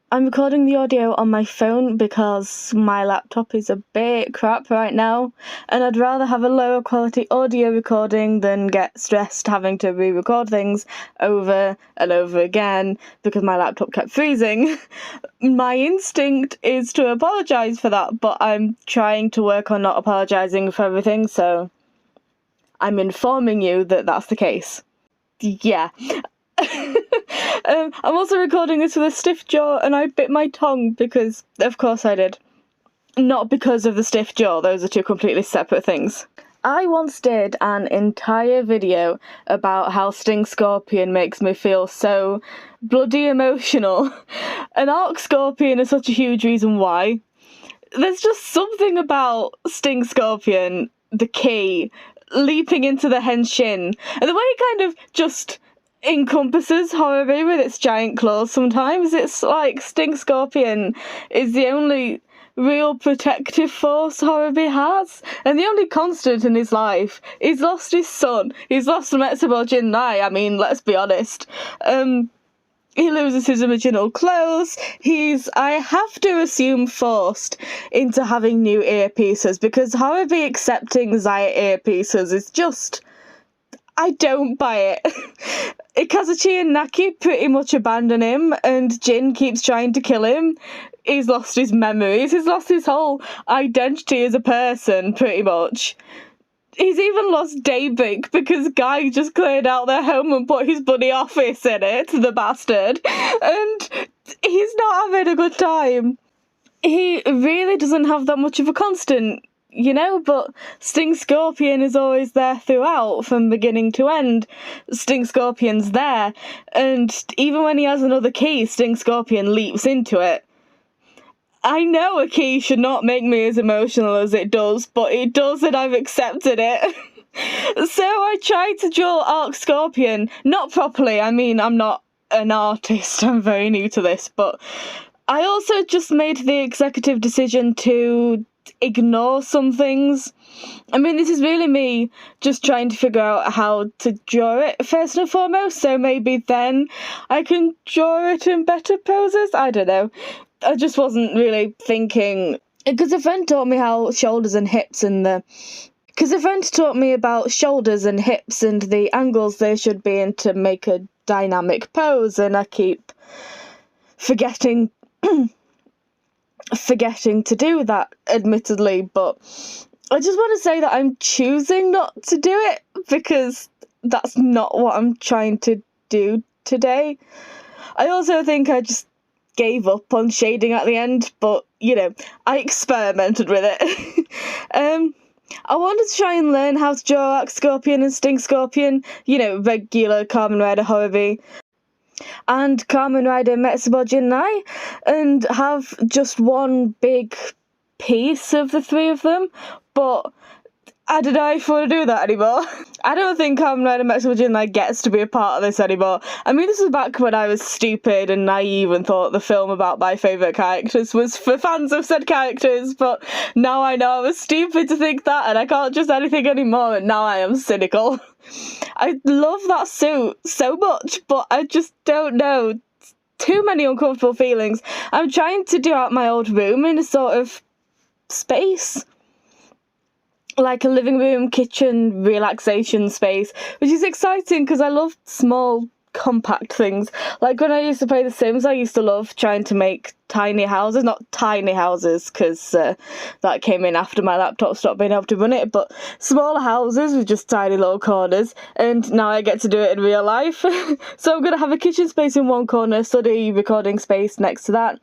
I'm recording the audio on my phone because my laptop is a bit crap right now, and I'd rather have a lower quality audio recording than get stressed having to re-record things over and over again because my laptop kept freezing. My instinct is to apologise for that, but I'm trying to work on not apologising for everything, so I'm informing you that that's the case. Yeah. I'm also recording this with a stiff jaw, and I bit my tongue because, of course I did. Not because of the stiff jaw, those are two completely separate things. I once did an entire video about how Sting Scorpion makes me feel so bloody emotional. And Arc Scorpion is such a huge reason why. There's just something about Sting Scorpion, the key, leaping into the henshin, and the way it kind of just encompasses Horobi with its giant claws sometimes. It's like Sting Scorpion is the only real protective force Horobi has, and the only constant in his life. He's lost his son, he's lost Metsubo Jinnai, I mean, let's be honest. He loses his original clothes, he's, I have to assume, forced into having new earpieces, because Horobi accepting Zaya earpieces is just... I don't buy it. Kazuchi and Naki pretty much abandon him, and Jin keeps trying to kill him. He's lost his memories, he's lost his whole identity as a person, pretty much. He's even lost Daybreak because Guy just cleared out their home and put his bloody office in it, the bastard. And he's not having a good time. He really doesn't have that much of a constant, you know, but Sting Scorpion is always there throughout, from beginning to end. Sting Scorpion's there, and even when he has another key, Sting Scorpion leaps into it. I know a key should not make me as emotional as it does, but it does, and I've accepted it. So I tried to draw Arc Scorpion, not properly, I mean, I'm not an artist, I'm very new to this, but I also just made the executive decision to ignore some things. I mean, this is really me just trying to figure out how to draw it first and foremost, so maybe then I can draw it in better poses. I don't know. I just wasn't really thinking, because a friend taught me how shoulders and hips and the... Because a friend taught me about shoulders and hips and the angles they should be in to make a dynamic pose, and I keep forgetting to do that, admittedly, but I just want to say that I'm choosing not to do it because that's not what I'm trying to do today. I also think I just gave up on shading at the end, but, you know, I experimented with it. I wanted to try and learn how to draw Arc Scorpion and Sting Scorpion, you know, regular Kamen Rider Horobi, and Kamen Rider Metsubo Jinnai, and have just one big piece of the three of them, but I don't know if I want to do that anymore. I don't think Kamen Rider Metsubo Jinnai gets to be a part of this anymore. I mean, this was back when I was stupid and naive and thought the film about my favourite characters was for fans of said characters, but now I know I was stupid to think that, and I can't just anything anymore, and now I am cynical. I love that suit so much, but I just don't know. Too many uncomfortable feelings. I'm trying to do out my old room in a sort of space, like a living room, kitchen, relaxation space, which is exciting because I love small, compact things. Like when I used to play The Sims, I used to love trying to make tiny houses, not tiny houses because that came in after my laptop stopped being able to run it, but smaller houses with just tiny little corners, and now I get to do it in real life. So I'm going to have a kitchen space in one corner, study recording space next to that.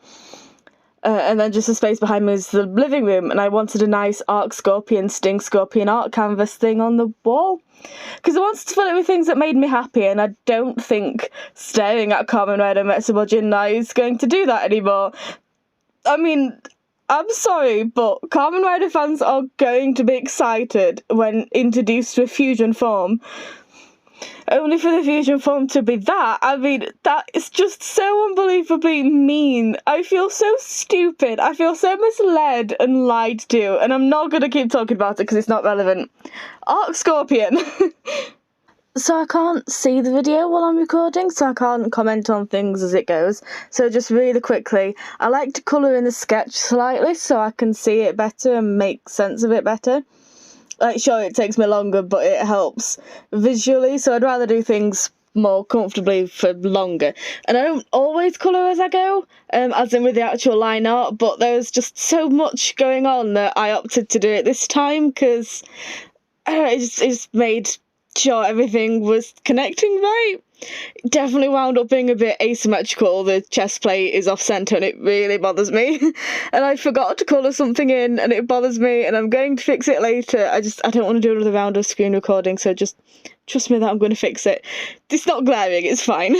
And then just a space behind me is the living room, and I wanted a nice Arc Scorpion, Sting Scorpion art canvas thing on the wall. Because I wanted to fill it with things that made me happy, and I don't think staring at Kamen Rider Metsubo Jinnai is going to do that anymore. I mean, I'm sorry, but Kamen Rider fans are going to be excited when introduced to a fusion form. Only for the fusion form to be that. I mean, that is just so unbelievably mean. I feel so stupid. I feel so misled and lied to, and I'm not going to keep talking about it because it's not relevant. Arc Scorpion. So I can't see the video while I'm recording, so I can't comment on things as it goes. So just really quickly, I like to colour in the sketch slightly so I can see it better and make sense of it better. Like, sure, it takes me longer, but it helps visually, so I'd rather do things more comfortably for longer. And I don't always colour as I go, as in with the actual line art, but there's just so much going on that I opted to do it this time, because it just made sure everything was connecting right. It definitely wound up being a bit asymmetrical. The chest plate is off centre and it really bothers me. And I forgot to colour something in and it bothers me, and I'm going to fix it later. I don't want to do another round of screen recording, so just trust me that I'm going to fix it. It's not glaring, it's fine.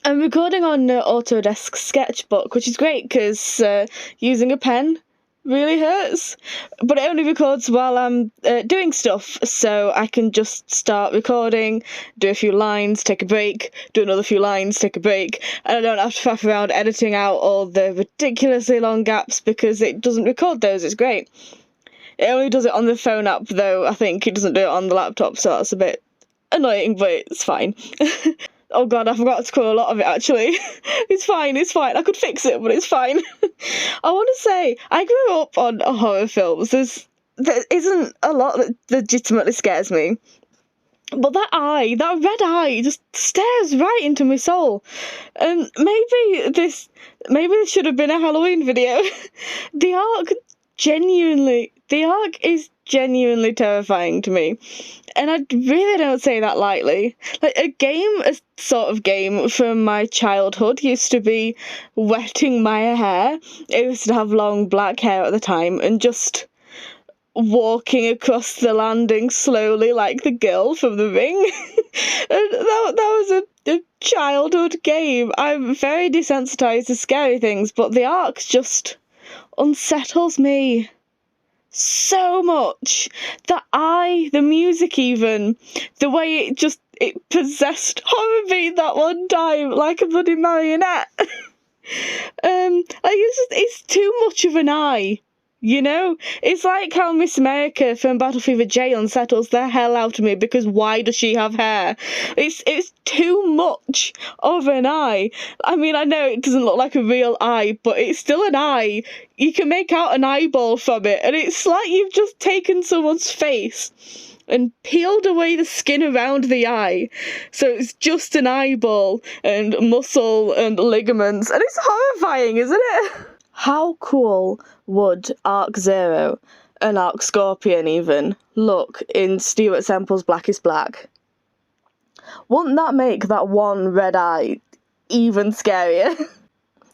I'm recording on Autodesk Sketchbook, which is great because using a pen really hurts, but it only records while I'm doing stuff, so I can just start recording, do a few lines, take a break, do another few lines, take a break, and I don't have to faff around editing out all the ridiculously long gaps because it doesn't record those. It's great. It only does it on the phone app though. I think it doesn't do it on the laptop, so that's a bit annoying, but it's fine. Oh god, I forgot to colour a lot of it actually. It's fine. I could fix it, but it's fine. I want to say, I grew up on horror films. There isn't a lot that legitimately scares me. But that red eye, just stares right into my soul. And maybe this should have been a Halloween video. The Ark is genuinely terrifying to me. And I really don't say that lightly. Like, a sort of game from my childhood used to be wetting my hair. I used to have long black hair at the time, and just walking across the landing slowly like the girl from The Ring. And that was a childhood game. I'm very desensitized to scary things, but the Ark just unsettles me so much. The music even, the way it possessed Horrorby that one time like a bloody marionette. It's too much of an eye. You know, it's like how Miss America from Battle Fever J unsettles the hell out of me because why does she have hair? It's too much of an eye. I mean, I know it doesn't look like a real eye, but it's still an eye. You can make out an eyeball from it, and it's like you've just taken someone's face and peeled away the skin around the eye, so it's just an eyeball and muscle and ligaments, and it's horrifying, isn't it? How cool would Arc Zero, and Arc Scorpion even, look in Stuart Semple's Black is Black? Wouldn't that make that one red eye even scarier?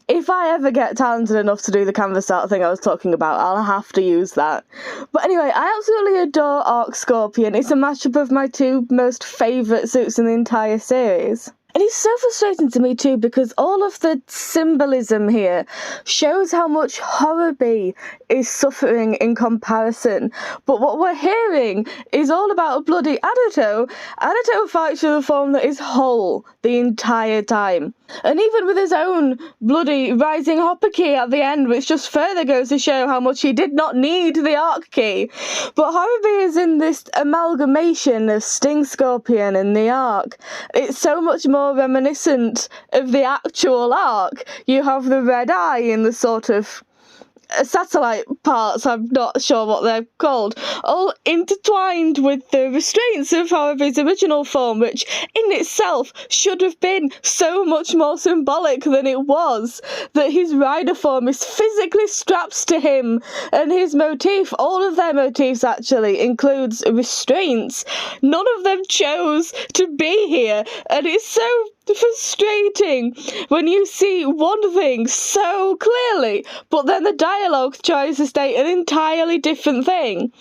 If I ever get talented enough to do the canvas art thing I was talking about, I'll have to use that. But anyway, I absolutely adore Arc Scorpion. It's a mashup of my two most favourite suits in the entire series. And it's so frustrating to me too, because all of the symbolism here shows how much Horrorby is suffering in comparison. But what we're hearing is all about a bloody Adito. Adito fights with a form that is whole the entire time. And even with his own bloody rising hopper key at the end, which just further goes to show how much he did not need the Arc key. But Horrorby is in this amalgamation of Sting Scorpion and the Arc. It's so much more reminiscent of the actual Arc. You have the red eye in the sort of satellite parts, I'm not sure what they're called, all intertwined with the restraints of Horrorby's original form, which in itself should have been so much more symbolic than it was, that his rider form is physically strapped to him, and his motif, all of their motifs actually, includes restraints. None of them chose to be here, and it's so frustrating when you see one thing so clearly, but then the dialogue tries to state an entirely different thing.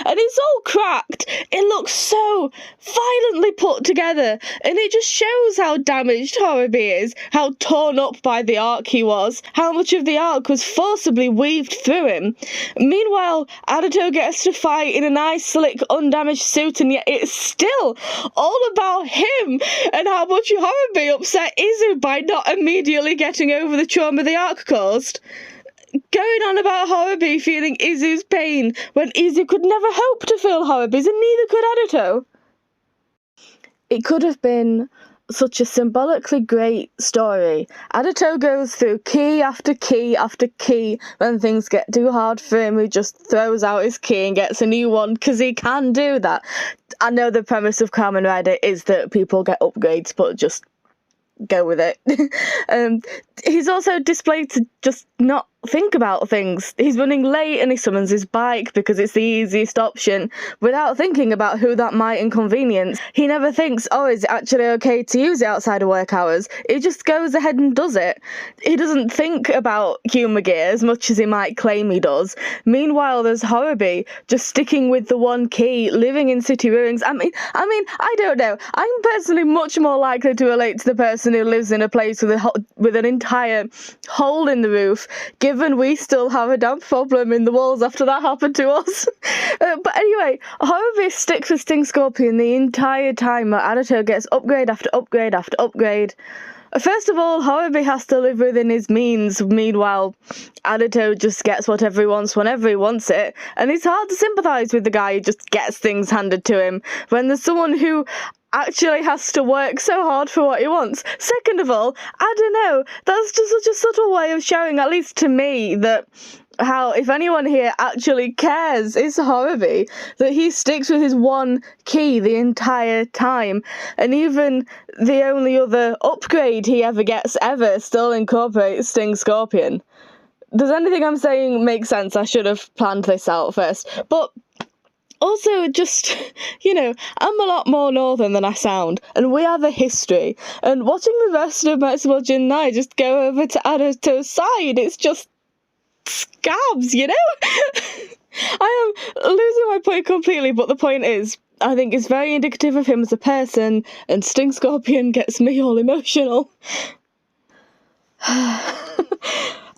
And it's all cracked. It looks so violently put together, and it just shows how damaged Horrorby is, how torn up by the Arc he was, how much of the Arc was forcibly weaved through him. Meanwhile, Adito gets to fight in a nice, slick, undamaged suit, and yet it's still all about him and how much Horrorby upset Izu by not immediately getting over the trauma the Arc caused. Going on about Horrorby feeling Izu's pain when Izu could never hope to feel Horrorby's, and neither could Adito. It could have been such a symbolically great story. Adato goes through key after key after key. When things get too hard for him, he just throws out his key and gets a new one, because he can do that. I know the premise of Kamen Rider is that people get upgrades, but just go with it. He's also displayed to just not think about things. He's running late and he summons his bike because it's the easiest option without thinking about who that might inconvenience. He never thinks, oh, is it actually okay to use it outside of work hours? He just goes ahead and does it. He doesn't think about humour gear as much as he might claim he does. Meanwhile, there's Horobi just sticking with the one key, living in city ruins. I mean, I don't know. I'm personally much more likely to relate to the person who lives in a place with an entire hole in the roof, given we still have a damp problem in the walls after that happened to us. But anyway, Horobi sticks with Sting Scorpion the entire time that Adato gets upgrade after upgrade after upgrade. First of all, Horobi has to live within his means, meanwhile Adato just gets whatever he wants whenever he wants it, and it's hard to sympathise with the guy who just gets things handed to him, when there's someone who actually has to work so hard for what he wants. Second of all, I don't know, that's just such a subtle way of showing, at least to me, that how if anyone here actually cares, it's Horobi, that he sticks with his one key the entire time, and even the only other upgrade he ever gets ever still incorporates Sting Scorpion. Does anything I'm saying make sense? I should have planned this out first. But also, just, I'm a lot more northern than I sound, and we have a history, and watching the rest of Maximo Jinnai just go over to Adato's side, it's just scabs, I am losing my point completely, but the point is, I think it's very indicative of him as a person, and Sting Scorpion gets me all emotional.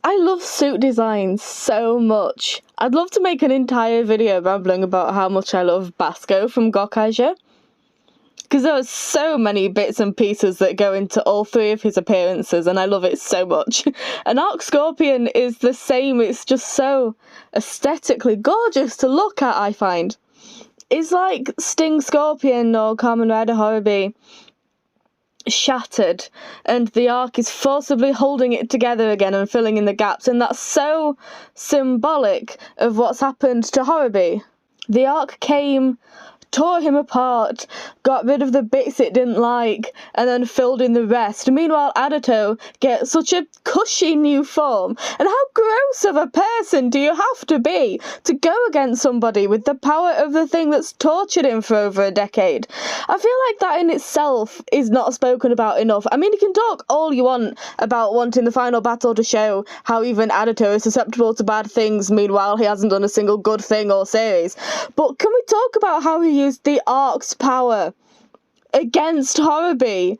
I love suit designs so much. I'd love to make an entire video rambling about how much I love Basco from Gokaiger, because there are so many bits and pieces that go into all three of his appearances, and I love it so much. And Arc Scorpion is the same, it's just so aesthetically gorgeous to look at, I find. It's like Sting Scorpion or Kamen Rider Horobi shattered, and the arc is forcibly holding it together again and filling in the gaps, and that's so symbolic of what's happened to Horobi. The arc came, tore him apart, got rid of the bits it didn't like, and then filled in the rest. Meanwhile, Adato gets such a cushy new form. And how gross of a person do you have to be to go against somebody with the power of the thing that's tortured him for over a decade? I feel like that in itself is not spoken about enough. I mean, you can talk all you want about wanting the final battle to show how even Adato is susceptible to bad things, meanwhile he hasn't done a single good thing or series. But can we talk about how he used the arc's power against Horobi?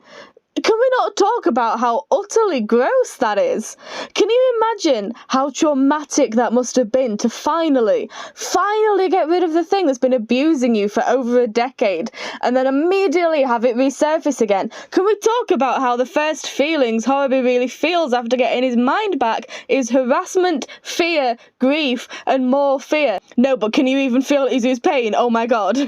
Can we not talk about how utterly gross that is? Can you imagine how traumatic that must have been to finally get rid of the thing that's been abusing you for over a decade, and then immediately have it resurface again? Can we talk about how the first feelings Horobi really feels after getting his mind back is harassment, fear, grief, and more fear? No, but can you even feel Izu's pain? Oh my god.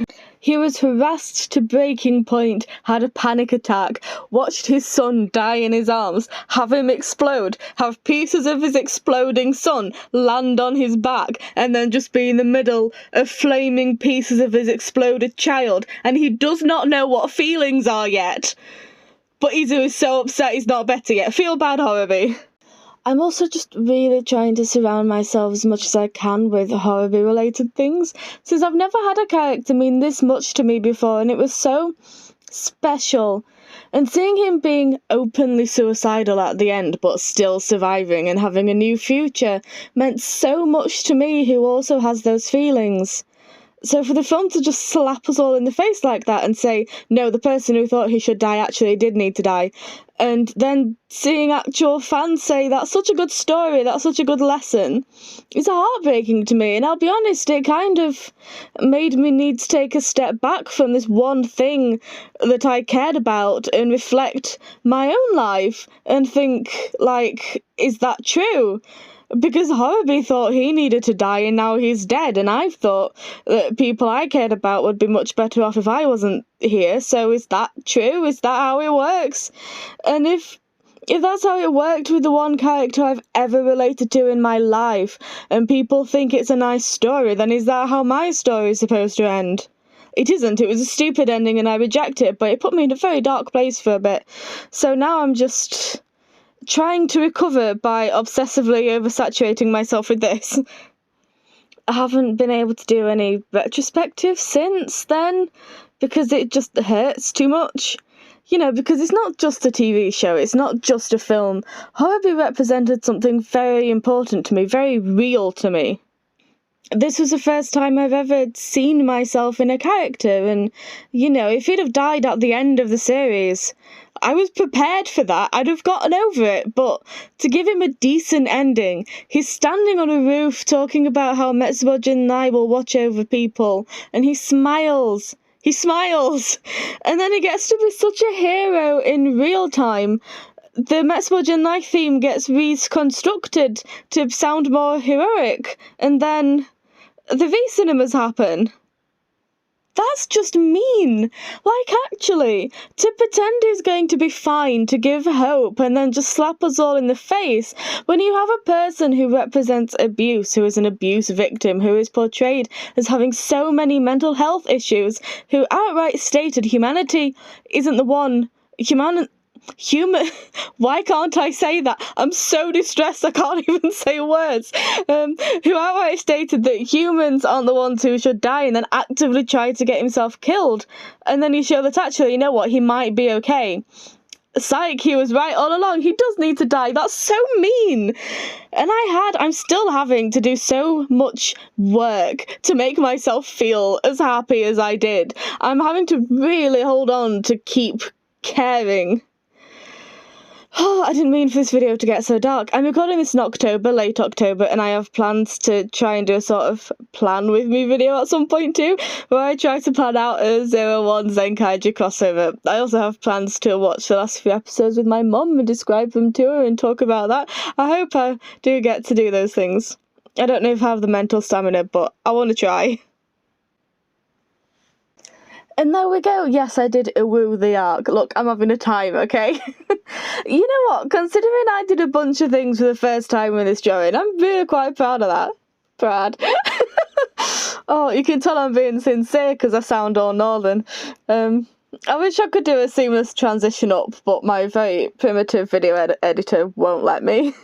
He was harassed to breaking point, had a panic attack, watched his son die in his arms, have him explode, have pieces of his exploding son land on his back, and then just be in the middle of flaming pieces of his exploded child, and he does not know what feelings are yet. But Izu is so upset he's not better yet. Feel bad, Horobi. I'm also just really trying to surround myself as much as I can with Horobi-related things, since I've never had a character mean this much to me before, and it was so special. And seeing him being openly suicidal at the end, but still surviving and having a new future, meant so much to me, who also has those feelings. So for the film to just slap us all in the face like that and say, no, the person who thought he should die actually did need to die, and then seeing actual fans say, that's such a good story, that's such a good lesson, is heartbreaking to me. And I'll be honest, it kind of made me need to take a step back from this one thing that I cared about and reflect my own life and think, like, is that true? because Horribee thought he needed to die and now he's dead, and I thought that people I cared about would be much better off if I wasn't here. So is that true? Is that how it works? And if that's how it worked with the one character I've ever related to in my life, and people think it's a nice story, then is that how my story is supposed to end? It isn't. It was a stupid ending and I reject it, but it put me in a very dark place for a bit. So now I'm just trying to recover by obsessively oversaturating myself with this. I haven't been able to do any retrospective since then, because it just hurts too much. You know, because it's not just a TV show, it's not just a film. Horribee represented something very important to me, very real to me. This was the first time I've ever seen myself in a character, and, you know, if he'd have died at the end of the series, I was prepared for that. I'd have gotten over it, but to give him a decent ending, he's standing on a roof talking about how Metsubo Jinrai will watch over people, and he smiles. He smiles! And then he gets to be such a hero in real time. The Metsubo Jinrai theme gets reconstructed to sound more heroic, and then the V-cinemas happen. That's just mean. Like, actually, to pretend he's going to be fine, to give hope, and then just slap us all in the face, when you have a person who represents abuse, who is an abuse victim, who is portrayed as having so many mental health issues, who outright stated humanity isn't the one. Why can't I say that? I'm so distressed I can't even say words. Who outright stated that humans aren't the ones who should die, and then actively tried to get himself killed. And then you show that actually, you know what, he might be okay. Psych, he was right all along. He does need to die. That's so mean. And I'm still having to do so much work to make myself feel as happy as I did. I'm having to really hold on to keep caring. Oh, I didn't mean for this video to get so dark. I'm recording this in October, late October, and I have plans to try and do a sort of plan with me video at some point too, where I try to plan out a 01 Zenkaiju crossover. I also have plans to watch the last few episodes with my mum and describe them to her and talk about that. I hope I do get to do those things. I don't know if I have the mental stamina, but I want to try. And there we go. Yes, I did Iwu the Arc. Look, I'm having a time, okay? You know what? Considering I did a bunch of things for the first time with this drawing, I'm really quite proud of that. Proud. Oh, you can tell I'm being sincere because I sound all northern. I wish I could do a seamless transition up, but my very primitive video editor won't let me.